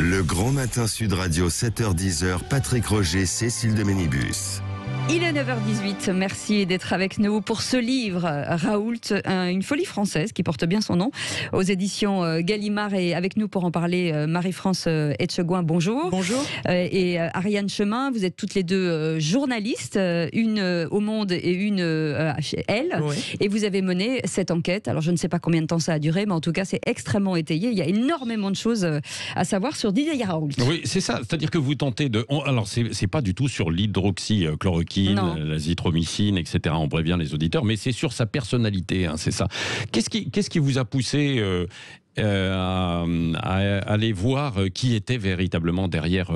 Le Grand Matin Sud Radio, 7h-10h, Patrick Roger, Cécile de Ménibus. Il est 9h18, merci d'être avec nous pour ce livre, Raoult, une folie française qui porte bien son nom, aux éditions Gallimard. Et avec nous pour en parler, Marie-France Etchegouin, bonjour. Bonjour. Et Ariane Chemin, vous êtes toutes les deux journalistes, une au Monde et une chez Elle. Oui. Et vous avez mené cette enquête. Alors je ne sais pas combien de temps ça a duré, mais en tout cas c'est extrêmement étayé. Il y a énormément de choses à savoir sur Didier Raoult. Oui, c'est ça. C'est-à-dire que vous tentez de... Alors c'est pas du tout sur l'hydroxychloroquine, l'azithromycine, etc. On prévient les auditeurs, mais c'est sur sa personnalité, hein, c'est ça. Qu'est-ce qui vous a poussé à aller voir qui était véritablement derrière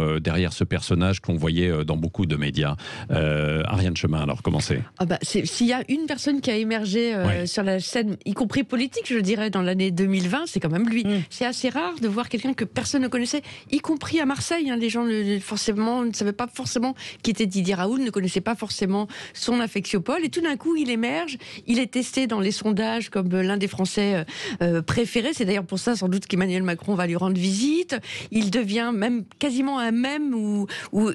ce personnage qu'on voyait dans beaucoup de médias? Ariane Chemin, alors commencez. S'il y a une personne qui a émergé sur la scène, y compris politique, je dirais, dans l'année 2020, c'est quand même lui. C'est assez rare de voir quelqu'un que personne ne connaissait, y compris à Marseille. Les gens ne savaient pas forcément qui était Didier Raoult, ne connaissaient pas forcément son affectiopole. Et tout d'un coup, il émerge. Il est testé dans les sondages comme l'un des Français préférés. C'est d'ailleurs pour ça, sans doute, qu'Emmanuel Macron va lui rendre visite. Il devient même quasiment un mème ou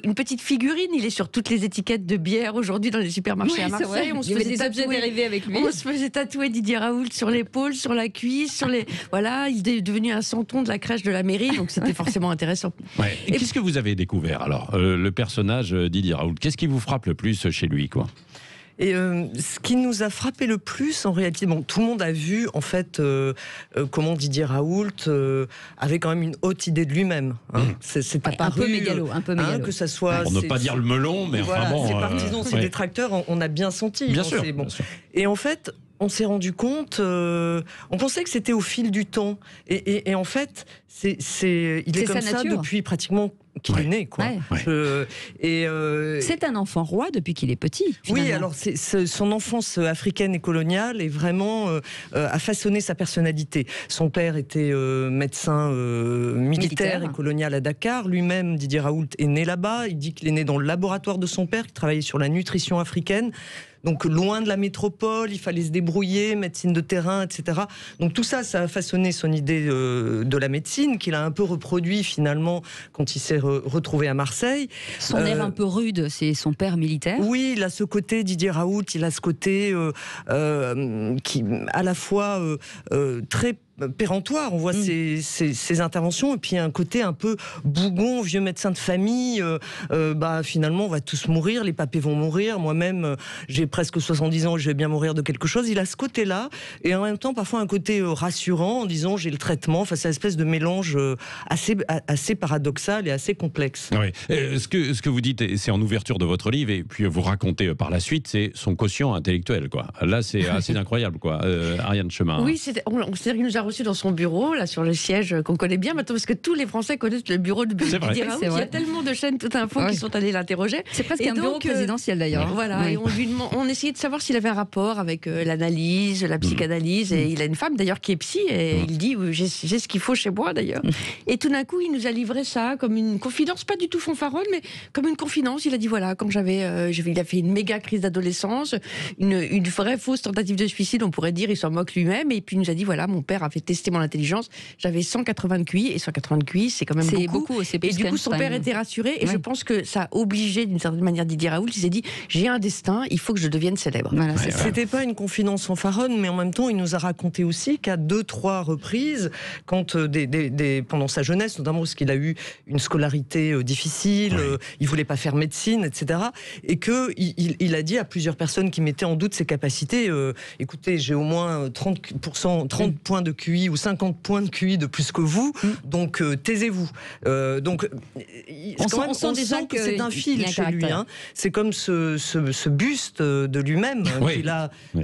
une petite figurine. Il est sur toutes les étiquettes de bière aujourd'hui dans les supermarchés à Marseille. On se faisait des objets dérivés avec lui. On se faisait tatouer Didier Raoult sur l'épaule, sur la cuisse, voilà, il est devenu un santon de la crèche de la mairie, donc c'était forcément intéressant. Ouais. Et qu'est-ce que vous avez découvert alors, le personnage Didier Raoult? Qu'est-ce qui vous frappe le plus chez lui, quoi? Et ce qui nous a frappé le plus, en réalité, tout le monde a vu en fait comment Didier Raoult avait quand même une haute idée de lui-même. C'est apparu, un peu mégalo. Que ça soit. Pour ne pas dire le melon, mais voilà, vraiment. Ses partisans, ses détracteurs, on a bien senti. Bien sûr. Et en fait, on s'est rendu compte, on pensait que c'était au fil du temps, et en fait, il est comme ça depuis pratiquement qu'il est né, quoi. C'est un enfant roi depuis qu'il est petit. Finalement. Oui, alors son enfance africaine et coloniale est vraiment a façonné sa personnalité. Son père était médecin militaire et colonial à Dakar. Lui-même, Didier Raoult, est né là-bas. Il dit qu'il est né dans le laboratoire de son père, qui travaillait sur la nutrition africaine. Donc loin de la métropole, il fallait se débrouiller, médecine de terrain, etc. Donc tout ça, ça a façonné son idée de la médecine, qu'il a un peu reproduit finalement quand il s'est retrouvé à Marseille. Son air un peu rude, c'est son père militaire. Oui, il a ce côté, Didier Raoult, il a ce côté qui, à la fois très péremptoire, on voit ses interventions, et puis un côté un peu bougon, vieux médecin de famille, finalement on va tous mourir, les papés vont mourir, moi-même j'ai presque 70 ans, je vais bien mourir de quelque chose. Il a ce côté-là, et en même temps parfois un côté rassurant, en disant j'ai le traitement, enfin c'est une espèce de mélange assez paradoxal et assez complexe. Oui. Ce que vous dites, c'est en ouverture de votre livre, et puis vous racontez par la suite, c'est son quotient intellectuel, quoi. Là c'est assez incroyable, quoi. Ariane Chemin. Oui, c'est-à-dire qu'il nous a reçu dans son bureau, là sur le siège qu'on connaît bien maintenant, parce que tous les Français connaissent le bureau de Didier Raoult. Il y a tellement de chaînes Tout Info qui sont allées l'interroger. C'est presque un bureau présidentiel d'ailleurs. Voilà, et on essayait de savoir s'il avait un rapport avec l'analyse, la psychanalyse, et il a une femme d'ailleurs qui est psy, et il dit j'ai ce qu'il faut chez moi d'ailleurs. Et tout d'un coup, il nous a livré ça comme une confidence, pas du tout fanfaronne, mais comme une confidence. Il a dit voilà, quand il a fait une méga crise d'adolescence, une vraie fausse tentative de suicide, on pourrait dire, il s'en moque lui-même, et puis il nous a dit voilà, mon père a fait tester mon intelligence, j'avais 180 de QI, et 180 de QI, c'est quand même beaucoup. C'est plus et du coup, son père était rassuré, et je pense que ça a obligé d'une certaine manière Didier Raoult. Il s'est dit j'ai un destin, il faut que je devienne célèbre. Voilà, c'était pas une confidence fanfaronne, mais en même temps, il nous a raconté aussi qu'à 2-3 reprises, quand pendant sa jeunesse, notamment parce qu'il a eu une scolarité difficile, il voulait pas faire médecine, etc. Et qu'il a dit à plusieurs personnes qui mettaient en doute ses capacités, écoutez, j'ai au moins 30 points de QI ou 50 points de QI de plus que vous, donc taisez-vous. Donc on sent déjà que c'est un fil chez lui. C'est comme ce buste de lui-même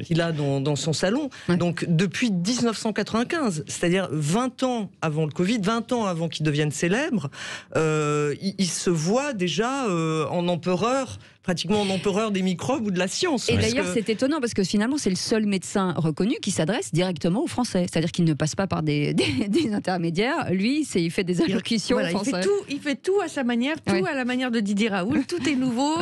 qu'il a dans son salon. Donc depuis 1995, c'est-à-dire 20 ans avant le Covid, 20 ans avant qu'il devienne célèbre, il se voit déjà en empereur, pratiquement en empereur des microbes ou de la science. Et d'ailleurs, c'est étonnant parce que finalement, c'est le seul médecin reconnu qui s'adresse directement aux Français. C'est-à-dire qu'il ne passe pas par des intermédiaires. Lui, il fait des allocutions françaises. Il fait tout à sa manière, à la manière de Didier Raoult. Tout est nouveau,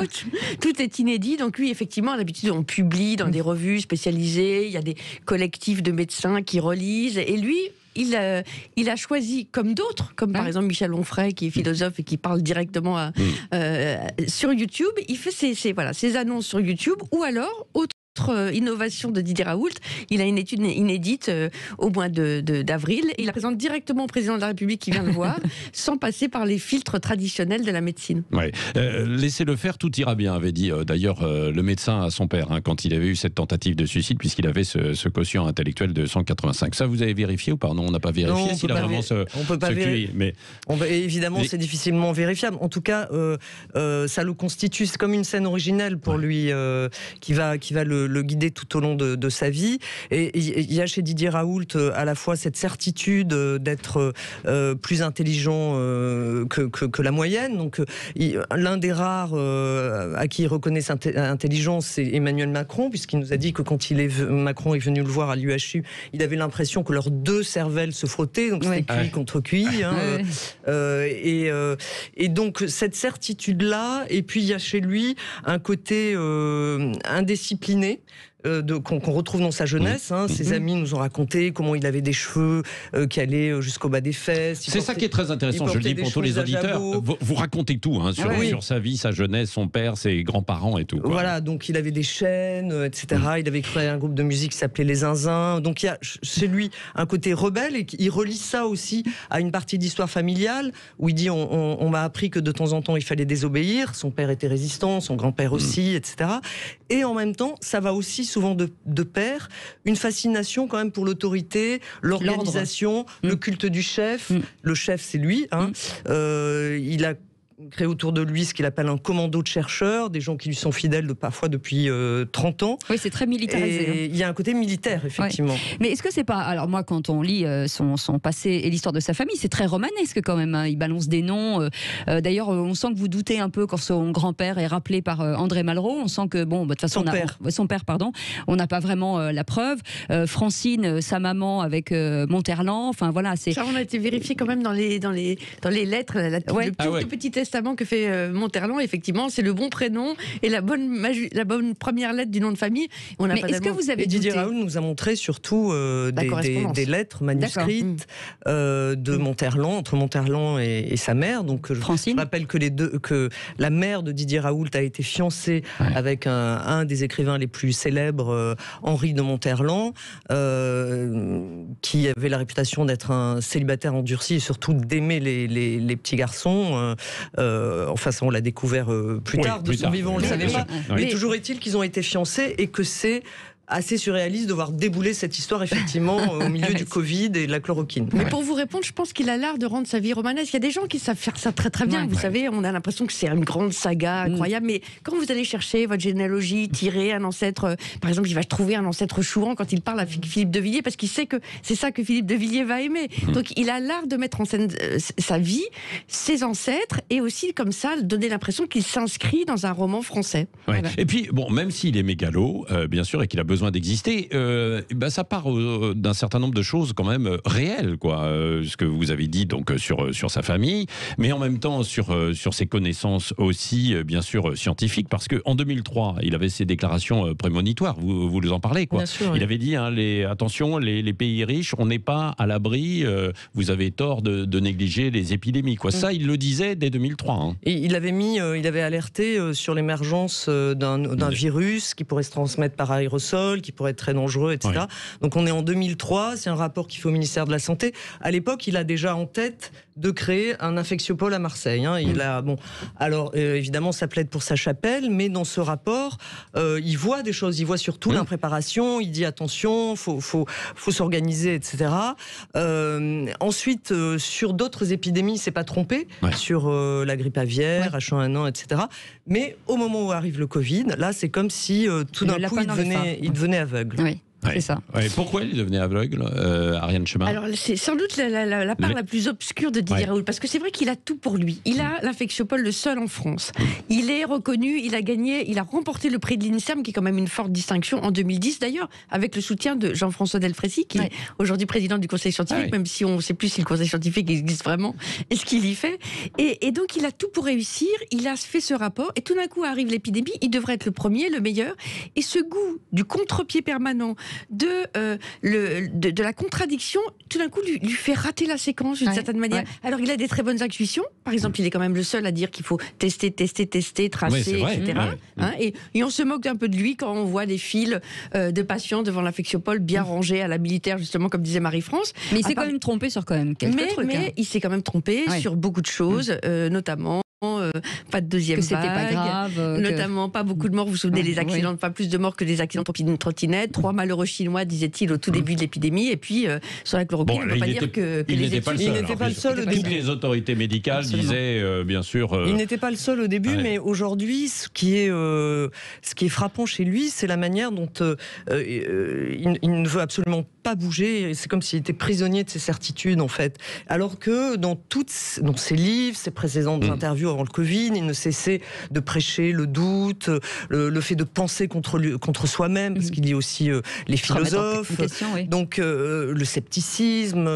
tout est inédit. Donc lui, effectivement, d'habitude, on publie dans des revues spécialisées. Il y a des collectifs de médecins qui relisent. Et lui, il a choisi, comme d'autres, comme par exemple Michel Onfray, qui est philosophe et qui parle directement sur YouTube, il fait ses annonces sur YouTube, ou alors, autre innovation de Didier Raoult, il a une étude inédite au mois d'avril, et il la présente directement au président de la République qui vient le voir, sans passer par les filtres traditionnels de la médecine. Ouais. Laissez-le faire, tout ira bien, avait dit d'ailleurs le médecin à son père, quand il avait eu cette tentative de suicide, puisqu'il avait ce quotient intellectuel de 185. Ça, vous avez vérifié ou pas? Non, on n'a pas vérifié s'il a vraiment on peut pas QI. Mais... évidemment, c'est difficilement vérifiable. En tout cas, ça le constitue, c'est comme une scène originelle pour lui, qui va le guider tout au long de sa vie. Et il y a chez Didier Raoult à la fois cette certitude d'être plus intelligent que la moyenne. Donc, l'un des rares à qui il reconnaît cette intelligence, c'est Emmanuel Macron, puisqu'il nous a dit que quand Macron est venu le voir à l'UHU, il avait l'impression que leurs deux cervelles se frottaient, donc c'était QI contre QI. Et donc, cette certitude-là, et puis il y a chez lui un côté indiscipliné, qu'on retrouve dans sa jeunesse. Ses amis nous ont raconté comment il avait des cheveux qui allaient jusqu'au bas des fesses. C'est ça qui est très intéressant, je le dis pour tous les auditeurs. Vous racontez tout sur sa vie, sa jeunesse, son père, ses grands-parents et tout. Voilà, donc il avait des chaînes, etc. Il avait créé un groupe de musique qui s'appelait Les Zinzins. Donc il y a chez lui un côté rebelle, et il relie ça aussi à une partie d'histoire familiale où il dit on m'a appris que de temps en temps il fallait désobéir. Son père était résistant, son grand-père aussi, etc. Et en même temps, ça va aussi souvent de pair, une fascination quand même pour l'autorité, l'organisation, le culte du chef. Le chef, c'est lui. Il a créé autour de lui ce qu'il appelle un commando de chercheurs, des gens qui lui sont fidèles parfois depuis 30 ans. Oui, c'est très militarisé. Il y a un côté militaire, effectivement. Ouais. Mais est-ce que c'est pas... Alors moi, quand on lit son passé et l'histoire de sa famille, c'est très romanesque quand même. Il balance des noms. D'ailleurs, on sent que vous doutez un peu quand son grand-père est rappelé par André Malraux. On sent que, bon, de toute façon... Son père, pardon. On n'a pas vraiment la preuve. Francine, sa maman avec Monterland. Enfin, voilà, c'est... Ça, on a été vérifié quand même dans les lettres. Le tout petit testament que fait Monterland, effectivement, c'est le bon prénom et la bonne première lettre du nom de famille. Mais est-ce que vous avez Didier Raoult nous a montré surtout des lettres manuscrites de Monterland, entre Monterland et sa mère. Donc, je rappelle que la mère de Didier Raoult a été fiancée avec un des écrivains les plus célèbres, Henri de Monterland, qui avait la réputation d'être un célibataire endurci et surtout d'aimer les petits garçons. Enfin, ça, on l'a découvert plus tard, de son vivant, on ne le savait pas. Mais toujours est-il qu'ils ont été fiancés et que c'est assez surréaliste de voir débouler cette histoire, effectivement, au milieu du Covid et de la chloroquine. Mais pour vous répondre, je pense qu'il a l'art de rendre sa vie romanesque. Il y a des gens qui savent faire ça très très bien. Vous savez, on a l'impression que c'est une grande saga incroyable, mais quand vous allez chercher votre généalogie, tirer un ancêtre, par exemple, il va trouver un ancêtre Chouran quand il parle à Philippe de Villiers, parce qu'il sait que c'est ça que Philippe de Villiers va aimer. Donc il a l'art de mettre en scène sa vie, ses ancêtres, et aussi, comme ça, donner l'impression qu'il s'inscrit dans un roman français. Voilà. Et puis, bon, même s'il est mégalo, bien sûr, et qu'il a besoin d'exister, ça part d'un certain nombre de choses quand même réelles, quoi. Ce que vous avez dit donc sur sa famille, mais en même temps sur ses connaissances aussi, bien sûr, scientifiques, parce qu'en 2003, il avait ses déclarations prémonitoires, vous en parlez, quoi. Sûr, il avait dit, attention, les pays riches, on n'est pas à l'abri, vous avez tort de négliger les épidémies, quoi. Ça, il le disait dès 2003. Et il avait alerté sur l'émergence d'un virus qui pourrait se transmettre par aérosol, qui pourrait être très dangereux, etc. Donc on est en 2003, c'est un rapport qu'il fait au ministère de la Santé. À l'époque, il a déjà en tête de créer un infectiopôle à Marseille. Alors évidemment, ça plaide pour sa chapelle, mais dans ce rapport, il voit des choses. Il voit surtout l'impréparation. Il dit attention, faut s'organiser, etc. Ensuite, sur d'autres épidémies, il s'est pas trompé. Sur la grippe aviaire, H1N1, etc. Mais au moment où arrive le Covid, là, c'est comme si tout d'un coup, il devenait aveugle. Oui. C'est ça. Pourquoi il devenait aveugle, Ariane Chemin? Alors, c'est sans doute la part la plus obscure de Didier Raoult, parce que c'est vrai qu'il a tout pour lui. Il a l'infectiopôle, le seul en France. Il est reconnu, il a remporté le prix de l'INSERM, qui est quand même une forte distinction, en 2010 d'ailleurs, avec le soutien de Jean-François Delfrécy, qui est aujourd'hui président du Conseil scientifique, même si on ne sait plus si le Conseil scientifique existe vraiment et ce qu'il y fait. Et donc, il a tout pour réussir, il a fait ce rapport, et tout d'un coup arrive l'épidémie, il devrait être le premier, le meilleur, et ce goût du contre-pied permanent, de la contradiction, tout d'un coup, lui fait rater la séquence d'une certaine manière. Alors, il a des très bonnes intuitions. Par exemple, il est quand même le seul à dire qu'il faut tester, tracer, etc. Et on se moque un peu de lui quand on voit des files de patients devant l'infectiopole bien rangés à la militaire, justement, comme disait Marie-France. Mais il s'est quand même trompé sur quand même quelques trucs. Mais il s'est quand même trompé sur beaucoup de choses, notamment pas de deuxième vague, pas grave, notamment pas beaucoup de morts. Vous vous souvenez, les accidents, pas plus de morts que des accidents de trottinette. 3 malheureux Chinois, disait-il, au tout début de l'épidémie. Et puis, sur la chloroquine, on ne peut pas dire que il n'était pas le seul au début. Toutes les autorités médicales disaient, bien sûr... Il n'était pas le seul au début, mais aujourd'hui, ce qui est frappant chez lui, c'est la manière dont il ne veut absolument pas bouger. C'est comme s'il était prisonnier de ses certitudes, en fait. Alors que dans ses livres, ses précédentes interviews avant le Covid, il ne cessait de prêcher le doute, le fait de penser contre soi-même, parce qu'il y a aussi les philosophes, donc le scepticisme,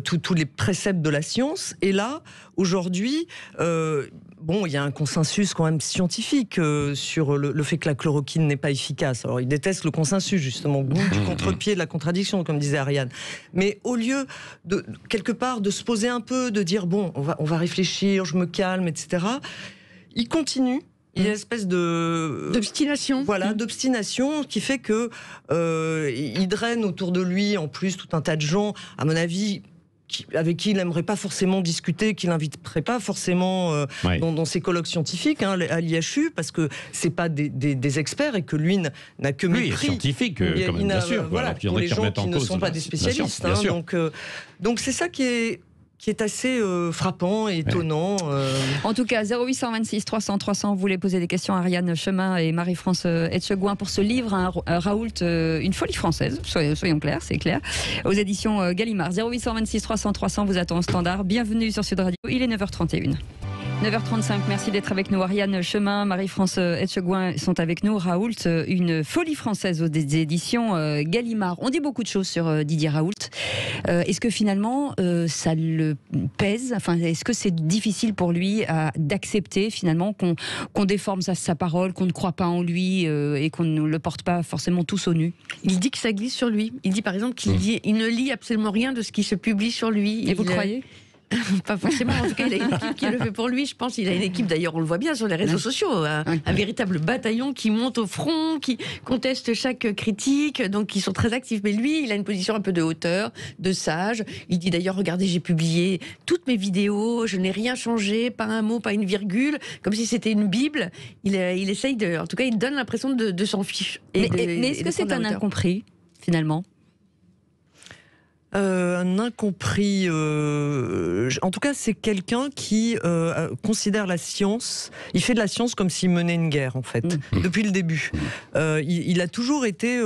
tous les préceptes de la science. Et là, aujourd'hui, il y a un consensus quand même scientifique sur le fait que la chloroquine n'est pas efficace. Alors, il déteste le consensus, justement, goût du contre-pied de la contradiction, comme disait Ariane. Mais au lieu quelque part de se poser un peu, de dire on va réfléchir, je me calme, etc. Il continue. Il y a une espèce d'obstination. Voilà, d'obstination qui fait que il draine autour de lui, en plus, tout un tas de gens, à mon avis, avec qui il n'aimerait pas forcément discuter, qu'il n'inviterait pas forcément dans ses colloques scientifiques à l'IHU, parce que c'est pas des experts et que lui n'a que mépris. Oui, scientifique, quand même, bien sûr. Voilà, pour les gens qui ne sont pas des spécialistes. Donc c'est ça qui est assez frappant et étonnant. En tout cas, 0826 300 300, vous voulez poser des questions à Ariane Chemin et Marie-France Etchegouin pour ce livre, Raoult, une folie française, soyons clairs, c'est clair, aux éditions Gallimard. 0826 300 300 vous attend au standard. Bienvenue sur Sud Radio, il est 9h31. 9h35, merci d'être avec nous. Ariane Chemin, Marie-France Etchegouin sont avec nous. Raoult, une folie française aux éditions Gallimard. On dit beaucoup de choses sur Didier Raoult. Est-ce que finalement ça le pèse ? Enfin, est-ce que c'est difficile pour lui d'accepter finalement qu'on déforme sa parole, qu'on ne croit pas en lui et qu'on ne le porte pas forcément tous au nu ? Il dit que ça glisse sur lui. Il dit par exemple qu'il ne lit absolument rien de ce qui se publie sur lui. Et vous le croyez ? Pas forcément, en tout cas il a une équipe qui le fait pour lui, je pense. Il a une équipe, d'ailleurs on le voit bien sur les réseaux sociaux, un véritable bataillon qui monte au front, qui conteste chaque critique, donc qui sont très actifs. Mais lui, il a une position un peu de hauteur, de sage. Il dit d'ailleurs, regardez, j'ai publié toutes mes vidéos, je n'ai rien changé, pas un mot, pas une virgule, comme si c'était une bible. Il essaye en tout cas il donne l'impression de s'en fiche. Mais est-ce que c'est un incompris finalement ? Un incompris. En tout cas, c'est quelqu'un qui considère la science. Il fait de la science comme s'il menait une guerre, en fait, depuis le début. Il a toujours été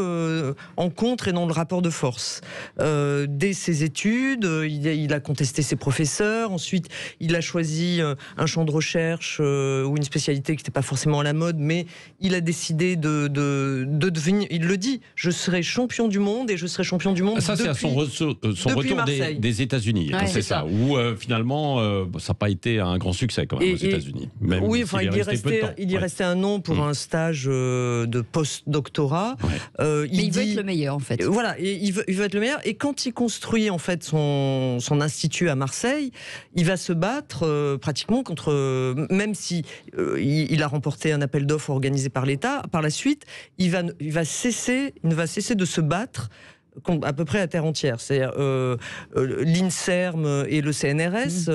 en contre et dans le rapport de force. Dès ses études, il a contesté ses professeurs. Ensuite, il a choisi un champ de recherche ou une spécialité qui n'était pas forcément à la mode, mais il a décidé de devenir. Il le dit. Je serai champion du monde et je serai champion du monde. Ça, c'est à son retour des États-Unis, c'est ça. Où finalement, ça n'a pas été un grand succès quand même aux États-Unis. Oui, enfin, il y restait un an pour un stage de post-doctorat. Mais il veut être le meilleur, en fait. Voilà, il veut être le meilleur. Et quand il construit en fait son institut à Marseille, il va se battre pratiquement contre, même si il a remporté un appel d'offres organisé par l'État. Par la suite, il ne va cesser de se battre à peu près à terre entière. C'est l'INSERM et le CNRS.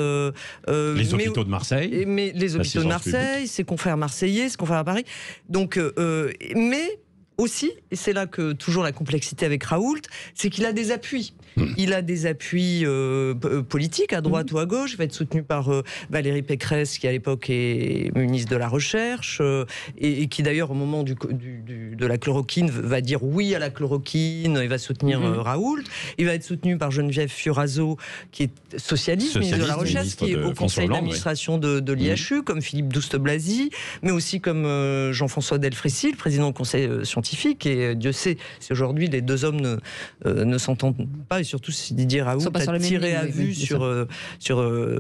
Les hôpitaux de Marseille. Mais les hôpitaux de Marseille, ses confrères marseillais, ses confrères à Paris. Donc, mais aussi, et c'est là que toujours la complexité avec Raoult, c'est qu'il a des appuis. Il a des appuis politiques à droite ou à gauche. Il va être soutenu par Valérie Pécresse, qui à l'époque est ministre de la Recherche, et qui d'ailleurs au moment de la chloroquine va dire oui à la chloroquine, il va soutenir Raoult. Il va être soutenu par Geneviève Fioraso, qui est socialiste, ministre de la Recherche, qui est au conseil d'administration de l'IHU, comme Philippe Douste-Blazy, mais aussi comme Jean-François Delfrécy, le président du conseil scientifique. scientifique, et Dieu sait si aujourd'hui les deux hommes ne s'entendent pas, et surtout si Didier Raoult a tiré à vue sur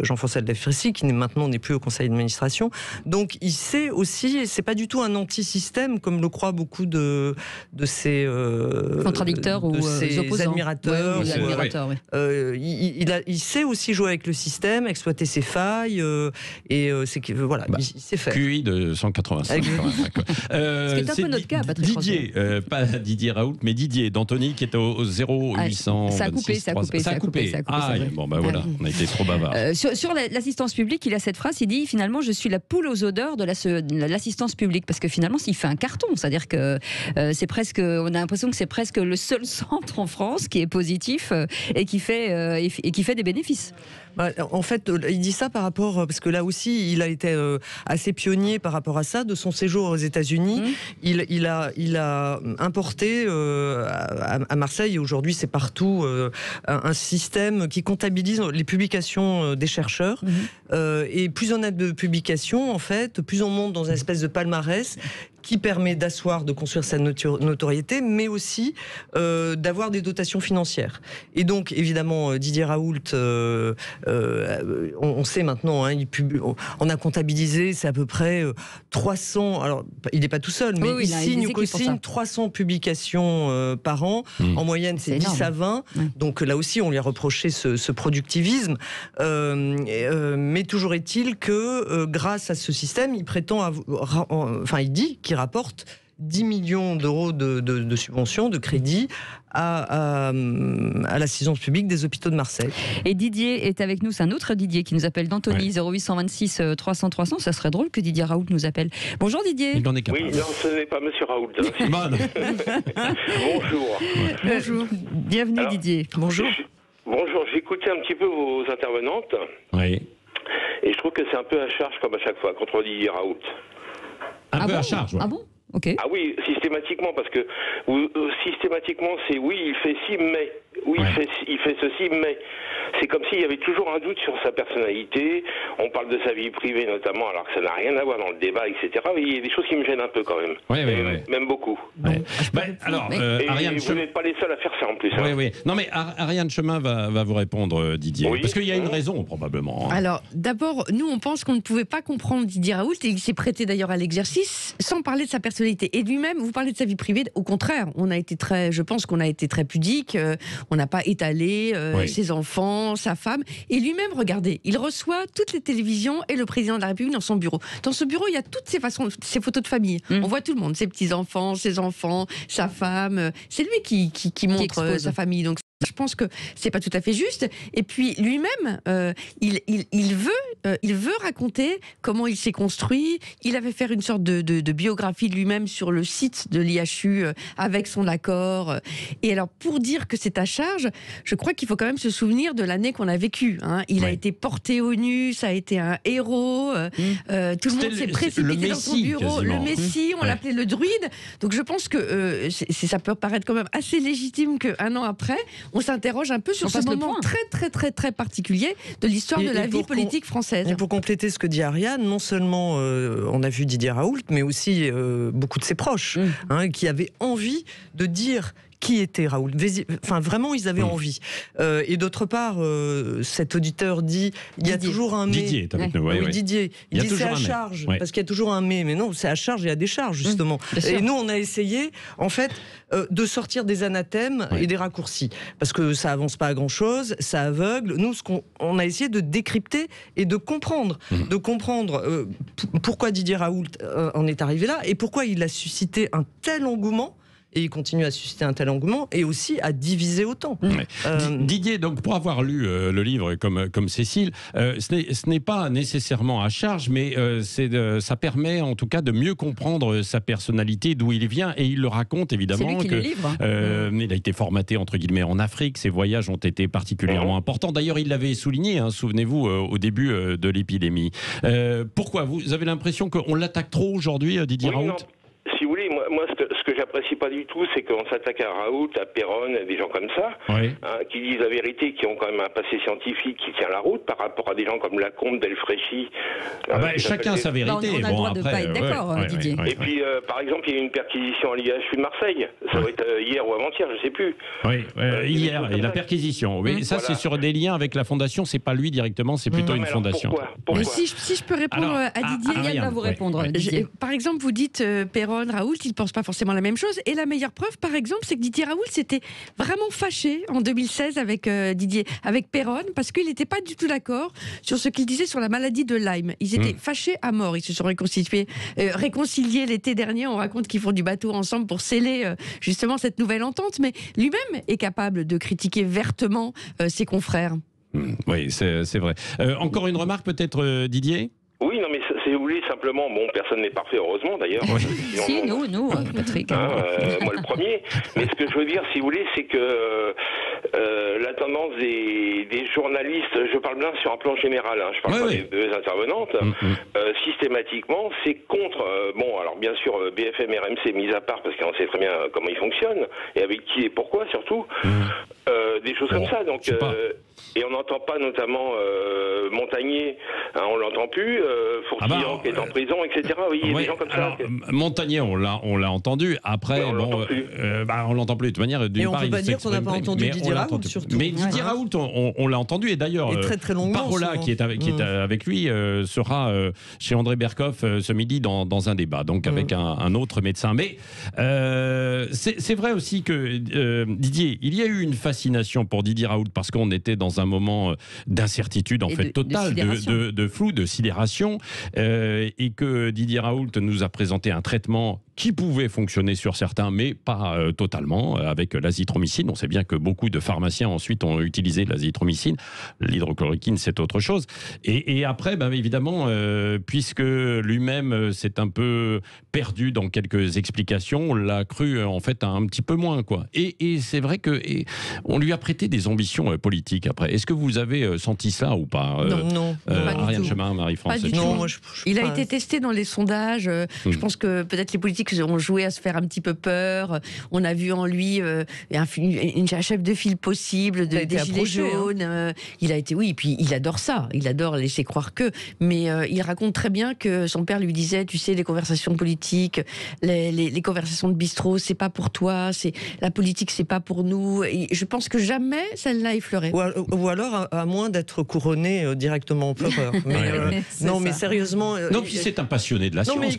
Jean-François Delfrécy, qui maintenant n'est plus au conseil d'administration. Donc il sait aussi, et c'est pas du tout un anti-système comme le croient beaucoup de ses contradicteurs ou ses opposants, admirateurs. Il sait aussi jouer avec le système, exploiter ses failles, et c'est que voilà, il sait faire. QI de 185. Ce qui est un peu notre cas, Patrick Didier, pas Didier Raoult, mais Didier d'Antony qui est au 0800. Ça a coupé. Ah, bon, bah voilà, on a été trop bavard. Sur l'assistance publique, il a cette phrase, il dit finalement je suis la poule aux odeurs de l'assistance publique, parce que finalement il fait un carton, c'est-à-dire que c'est presque, on a l'impression que c'est presque le seul centre en France qui est positif et qui fait des bénéfices. En fait, il dit ça par rapport, parce que là aussi, il a été assez pionnier par rapport à ça. De son séjour aux États-Unis, il a importé à Marseille, et aujourd'hui c'est partout, un système qui comptabilise les publications des chercheurs. Et plus on a de publications, en fait, plus on monte dans une espèce de palmarès qui permet d'asseoir, de construire sa notoriété, mais aussi d'avoir des dotations financières. Et donc, évidemment, Didier Raoult, on sait maintenant, on a comptabilisé, c'est à peu près 300, alors il n'est pas tout seul, mais il signe ou co-signe 300 publications par an. En moyenne, c'est 10 à 20. Donc là aussi, on lui a reproché ce productivisme. Mais toujours est-il que, grâce à ce système, il prétend il dit qu'il rapporte 10 millions d'euros de subventions, de crédits à l'assistance publique des hôpitaux de Marseille. Et Didier est avec nous, c'est un autre Didier qui nous appelle d'Antony, 0826 300 300. Ça serait drôle que Didier Raoult nous appelle. Bonjour Didier. Il en est capable. Oui, non, ce n'est pas Monsieur Raoult. Bonjour. Bonjour. Bienvenue Didier. Bonjour. Bonjour, j'ai écouté un petit peu vos intervenantes. Oui. Et je trouve que c'est un peu à charge, comme à chaque fois, contre Didier Raoult. Un peu à charge, ouais. Ah bon? Ok. Ah oui, systématiquement, parce que systématiquement, c'est oui, il fait ci, mais. Oui, il fait ceci, mais c'est comme s'il y avait toujours un doute sur sa personnalité. On parle de sa vie privée notamment, alors que ça n'a rien à voir dans le débat, etc. Mais il y a des choses qui me gênent un peu quand même. Même beaucoup. Ariane, vous n'êtes pas les seuls à faire ça en plus. Oui. Non mais Ariane Chemin va vous répondre, Didier. Oui. Parce qu'il y a une raison, probablement. Alors, d'abord, nous, on pense qu'on ne pouvait pas comprendre Didier Raoult, et il s'est prêté d'ailleurs à l'exercice, sans parler de sa personnalité. Et lui-même, vous parlez de sa vie privée, au contraire, je pense qu'on a été très pudique. On n'a pas étalé ses enfants, sa femme. Et lui-même, regardez, il reçoit toutes les télévisions et le président de la République dans son bureau. Dans ce bureau, il y a toutes ses photos de famille. On voit tout le monde, ses petits-enfants, ses enfants, sa femme. C'est lui qui montre sa famille. Donc, je pense que c'est pas tout à fait juste. Et puis lui-même, il veut raconter comment il s'est construit. Il avait fait une sorte de biographie de lui-même sur le site de l'IHU avec son accord. Et alors, pour dire que c'est à charge, je crois qu'il faut quand même se souvenir de l'année qu'on a vécue. Il a été porté au nu, ça a été un héros. Tout le monde s'est précipité dans son bureau. Quasiment. Le Messie, on l'appelait le druide. Donc je pense que ça peut paraître quand même assez légitime qu'un an après, on s'interroge un peu sur ce moment très particulier de l'histoire de la vie politique française. Et pour compléter ce que dit Ariane, non seulement on a vu Didier Raoult, mais aussi beaucoup de ses proches qui avaient envie de dire qui était Raoult. Enfin, vraiment, ils avaient envie. Et d'autre part, cet auditeur dit il y a toujours un mais. Didier est avec nous. Didier. Il dit c'est à charge, parce qu'il y a toujours un mais. Mais non, c'est à charge et à décharge, justement. Et nous, on a essayé, en fait, de sortir des anathèmes et des raccourcis. Parce que ça avance pas à grand-chose, ça aveugle. Nous, on a essayé de décrypter et de comprendre. De comprendre pourquoi Didier Raoult en est arrivé là et pourquoi il a suscité un tel engouement. Et il continue à susciter un tel engouement et aussi à diviser autant. Didier, donc pour avoir lu le livre comme Cécile, ce n'est pas nécessairement à charge, mais ça permet en tout cas de mieux comprendre sa personnalité, d'où il vient, et il le raconte évidemment. C'est lui qui le livre. Il a été formaté entre guillemets en Afrique, ses voyages ont été particulièrement importants. D'ailleurs, il l'avait souligné, souvenez-vous, au début de l'épidémie. Pourquoi vous avez l'impression qu'on l'attaque trop aujourd'hui, Didier Raoult ? Si vous voulez, moi ce que j'apprécie pas du tout, c'est qu'on s'attaque à Raoult, à Péronne, à des gens comme ça, qui disent la vérité, qui ont quand même un passé scientifique qui tient la route par rapport à des gens comme Lacombe, Delfréchy. Chacun sa vérité. On a le droit de ne pas être d'accord, Didier. Et puis, par exemple, il y a eu une perquisition à l'IHU de Marseille. Ça doit être hier ou avant-hier, je sais plus. Hier, et la perquisition. Oui, ça, c'est sur des liens avec la fondation. C'est pas lui directement, c'est plutôt une fondation. Pourquoi? Mais si je peux répondre à Didier, Yann va vous répondre. Didier. Par exemple, vous dites Péronne, Raoult, ils ne pensent pas forcément la même chose. Et la meilleure preuve, par exemple, c'est que Didier Raoult s'était vraiment fâché en 2016 avec Péronne, parce qu'il n'était pas du tout d'accord sur ce qu'il disait sur la maladie de Lyme. Ils étaient fâchés à mort. Ils se sont réconciliés l'été dernier. On raconte qu'ils font du bateau ensemble pour sceller justement cette nouvelle entente. Mais lui-même est capable de critiquer vertement ses confrères. Oui, c'est vrai. Encore une remarque peut-être, Didier ? Oui, non, mais si vous voulez, simplement, personne n'est parfait, heureusement, d'ailleurs. Si, nous, Patrick. Moi, le premier. Mais ce que je veux dire, si vous voulez, c'est que la tendance des journalistes, je parle bien sur un plan général, je parle pas des deux intervenantes, systématiquement, c'est contre, alors bien sûr, BFM et RMC mis à part, parce qu'on sait très bien comment ils fonctionnent, et avec qui et pourquoi, surtout, des choses comme ça. Donc, et on n'entend pas notamment Montagnier, on l'entend plus, Fourtillon qui est en prison, etc. Oui, il y a des gens comme ça. Montagnier, on l'a entendu. Après, on l'entend plus de toute manière. Et on peut pas dire qu'on n'a pas entendu Didier Raoult, surtout. Mais Didier Raoult, on l'a entendu, et d'ailleurs, très longuement, Parola, qui est avec lui, sera chez André Berkoff ce midi dans un débat, donc avec un autre médecin. Mais c'est vrai aussi que, Didier, il y a eu une fascination pour Didier Raoult, parce qu'on était dans un moment d'incertitude, en fait, totale, de flou, de sidération, et que Didier Raoult nous a présenté un traitement qui pouvait fonctionner sur certains, mais pas totalement, avec l'azithromycine. On sait bien que beaucoup de pharmaciens ensuite ont utilisé l'azithromycine. L'hydrochloroquine, c'est autre chose. Et après, évidemment, puisque lui-même s'est un peu perdu dans quelques explications, on l'a cru en fait un petit peu moins, quoi. Et c'est vrai que on lui a prêté des ambitions politiques après. Est-ce que vous avez senti ça ou pas? Non, pas Ariane du tout. Chemin, Marie-France. Pas du tout. Il a été testé dans les sondages. Je pense que peut-être les politiques ont joué à se faire un petit peu peur. On a vu en lui un chef de file possible des Gilets jaunes. Il a été, puis il adore ça. Il adore laisser croire que. Mais il raconte très bien que son père lui disait, tu sais, les conversations politiques, les conversations de bistrot, c'est pas pour toi. La politique, c'est pas pour nous. Et je pense que jamais ça ne l'a effleuré. Ou alors, à moins d'être couronné directement empereur. Mais sérieusement. Non, puis c'est un passionné de la science. Mais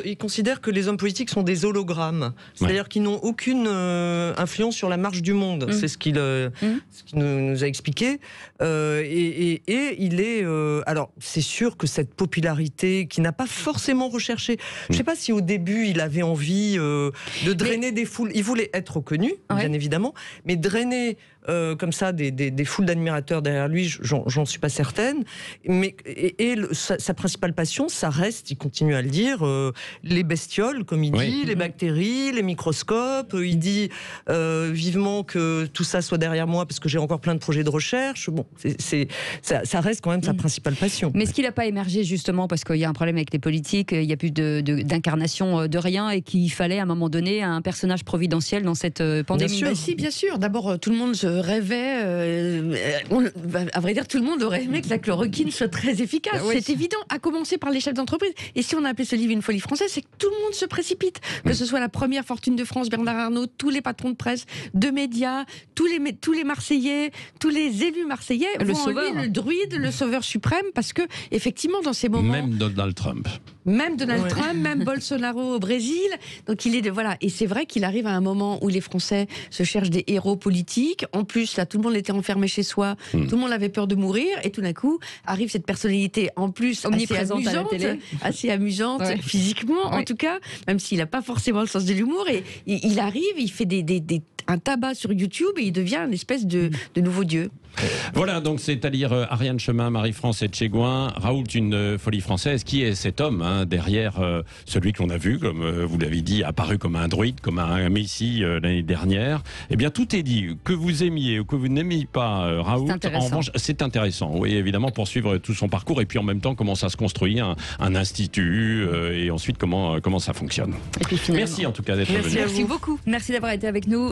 il considère que les hommes politiques sont des hologrammes. C'est-à-dire qu'ils n'ont aucune influence sur la marche du monde. C'est ce qu'il nous a expliqué. Et il est... alors, c'est sûr que cette popularité qui n'a pas forcément recherché... Je ne sais pas si au début, il avait envie de drainer des foules. Il voulait être reconnu, bien évidemment, mais drainer... comme ça, des foules d'admirateurs derrière lui, j'en suis pas certaine. Mais sa principale passion, ça reste, il continue à le dire, les bestioles, comme il dit, les bactéries, les microscopes. Il dit vivement que tout ça soit derrière moi parce que j'ai encore plein de projets de recherche. Bon, ça reste quand même sa principale passion. Mais est-ce qu'il n'a pas émergé justement parce qu'il y a un problème avec les politiques, il n'y a plus d'incarnation de rien et qu'il fallait à un moment donné un personnage providentiel dans cette pandémie? Bien sûr. D'abord, tout le monde se rêvait, à vrai dire, tout le monde aurait aimé que la chloroquine soit très efficace. C'est évident, à commencer par les chefs d'entreprise. Et si on a appelé ce livre Une folie française, c'est que tout le monde se précipite. Que ce soit la première fortune de France, Bernard Arnault, tous les patrons de presse, de médias, tous les Marseillais, tous les élus marseillais, le druide, le sauveur suprême, parce que, effectivement, dans ces moments... Même Donald Trump, même Bolsonaro au Brésil. Donc il est et c'est vrai qu'il arrive à un moment où les Français se cherchent des héros politiques. En plus, là, tout le monde était enfermé chez soi, tout le monde avait peur de mourir, et tout d'un coup arrive cette personnalité en plus assez amusante physiquement, en tout cas, même s'il n'a pas forcément le sens de l'humour. Et il arrive, il fait un tabac sur YouTube et il devient une espèce de nouveau dieu. Voilà, donc c'est à lire Ariane Chemin, Marie-France Etchegouin, Raoult, une folie française. Qui est cet homme derrière celui que l'on a vu, comme vous l'avez dit, apparu comme un druide, comme un messie l'année dernière? Eh bien, tout est dit. Que vous aimiez ou que vous n'aimiez pas Raoult, en revanche, c'est intéressant. Oui, évidemment, pour suivre tout son parcours et puis en même temps comment ça se construit, un institut et ensuite comment ça fonctionne. Et puis, merci en tout cas d'être venu. Merci beaucoup. Merci d'avoir été avec nous.